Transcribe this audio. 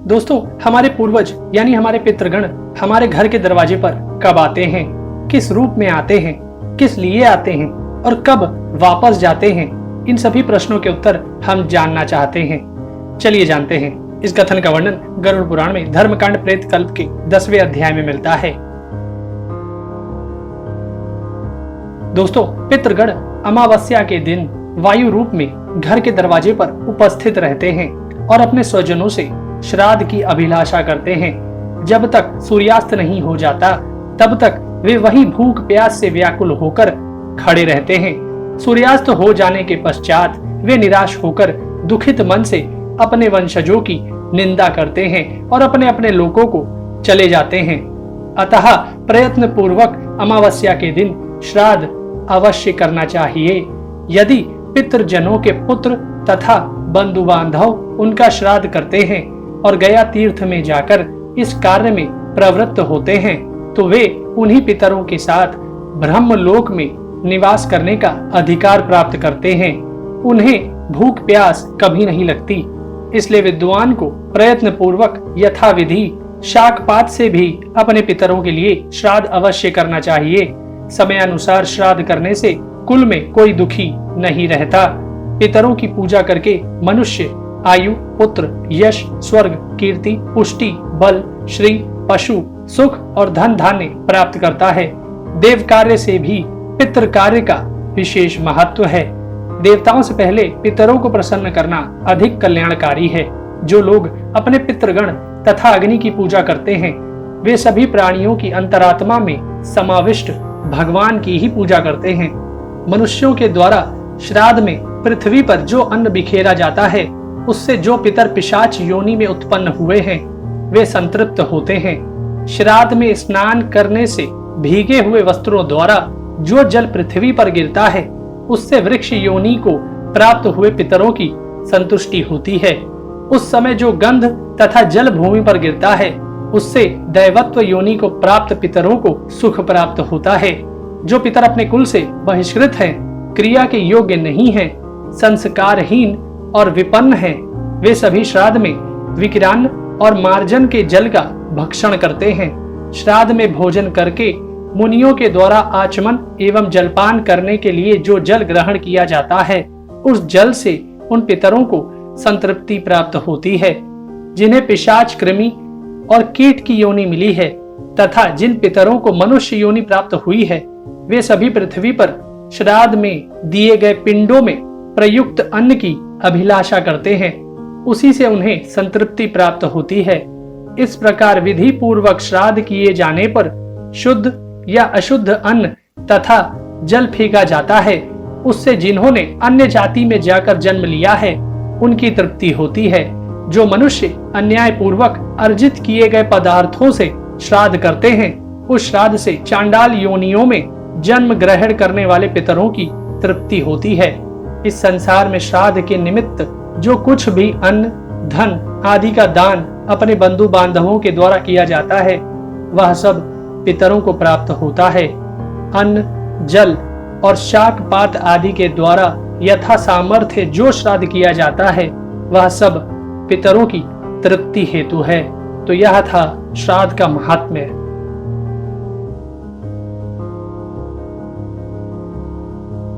दोस्तों, हमारे पूर्वज यानी हमारे पितृगण हमारे घर के दरवाजे पर कब आते हैं, किस रूप में आते हैं, किस लिए आते हैं और कब वापस जाते हैं, इन सभी प्रश्नों के उत्तर हम जानना चाहते हैं। चलिए जानते हैं। इस कथन का वर्णन गरुड़ पुराण में धर्मकांड प्रेत कल्प के 10वें अध्याय में मिलता है। दोस्तों, पितृगण अमावस्या के दिन वायु रूप में घर के दरवाजे पर उपस्थित रहते हैं और अपने स्वजनों से श्राद्ध की अभिलाषा करते हैं। जब तक सूर्यास्त नहीं हो जाता तब तक वे वहीं भूख प्यास से व्याकुल होकर खड़े रहते हैं। सूर्यास्त हो जाने के पश्चात वे निराश होकर दुखित मन से अपने वंशजों की निंदा करते हैं और अपने अपने लोकों को चले जाते हैं। अतः प्रयत्न पूर्वक अमावस्या के दिन श्राद्ध अवश्य करना चाहिए। यदि पितृजनों के पुत्र तथा बंधु बांधव उनका श्राद्ध करते हैं और गया तीर्थ में जाकर इस कार्य में प्रवृत्त होते हैं तो वे उन्हीं पितरों के साथ ब्रह्मलोक में निवास करने का अधिकार प्राप्त करते हैं। उन्हें भूख प्यास कभी नहीं लगती। इसलिए विद्वान को प्रयत्न पूर्वक यथाविधि शाकपात से भी अपने पितरों के लिए श्राद्ध अवश्य करना चाहिए। समयानुसार श्राद्ध करने से कुल में कोई दुखी नहीं रहता। पितरों की पूजा करके मनुष्य आयु, पुत्र, यश, स्वर्ग, कीर्ति, पुष्टि, बल, श्री, पशु, सुख और धन धान्य प्राप्त करता है। देव कार्य से भी पितृ कार्य का विशेष महत्व है। देवताओं से पहले पितरों को प्रसन्न करना अधिक कल्याणकारी है। जो लोग अपने पितृगण तथा अग्नि की पूजा करते हैं वे सभी प्राणियों की अंतरात्मा में समाविष्ट भगवान की ही पूजा करते हैं। मनुष्यों के द्वारा श्राद्ध में पृथ्वी पर जो अन्न बिखेरा जाता है उससे जो पितर पिशाच योनि में उत्पन्न हुए हैं वे संतृप्त होते हैं। श्राद्ध में स्नान करने से भीगे हुए वस्त्रों द्वारा जो जल पृथ्वी पर गिरता है उससे वृक्ष योनि को प्राप्त हुए पितरों की संतुष्टि होती है। उस समय जो गंध तथा जल भूमि पर गिरता है उससे दैवत्व योनि को प्राप्त पितरों को सुख प्राप्त होता है। जो पितर अपने कुल से बहिष्कृत हैं, क्रिया के योग्य नहीं हैं, संस्कारहीन और विपन्न हैं, वे सभी श्राद्ध में विकिरान्न और मार्जन के जल का भक्षण करते हैं। श्राद्ध में भोजन करके मुनियों के द्वारा आचमन एवं जलपान करने के लिए जो जल ग्रहण किया जाता है उस जल से उन पितरों को संतृप्ति प्राप्त होती है। जिन्हें पिशाच, कृमि और कीट की योनि मिली है तथा जिन पितरों को मनुष्य योनि प्राप्त हुई है वे सभी पृथ्वी पर श्राद्ध में दिए गए पिंडों में प्रयुक्त अन्न की अभिलाषा करते हैं। उसी से उन्हें संतृप्ति प्राप्त होती है। इस प्रकार विधि पूर्वक श्राद्ध किए जाने पर शुद्ध या अशुद्ध अन्न तथा जल फेंका जाता है। उससे जिन्होंने अन्य जाति में जाकर जन्म लिया है उनकी तृप्ति होती है। जो मनुष्य अन्याय पूर्वक अर्जित किए गए पदार्थों से श्राद्ध करते हैं उस श्राद्ध से चांडाल योनियों में जन्म ग्रहण करने वाले पितरों की तृप्ति होती है। इस संसार में श्राद्ध के निमित्त जो कुछ भी अन्न, धन आदि का दान अपने बंधु बांधवों के द्वारा किया जाता है वह सब पितरों को प्राप्त होता है। अन्न, जल और शाकपात आदि के द्वारा यथा सामर्थ्य जो श्राद्ध किया जाता है वह सब पितरों की तृप्ति हेतु है। तो यह था श्राद्ध का महात्म्य।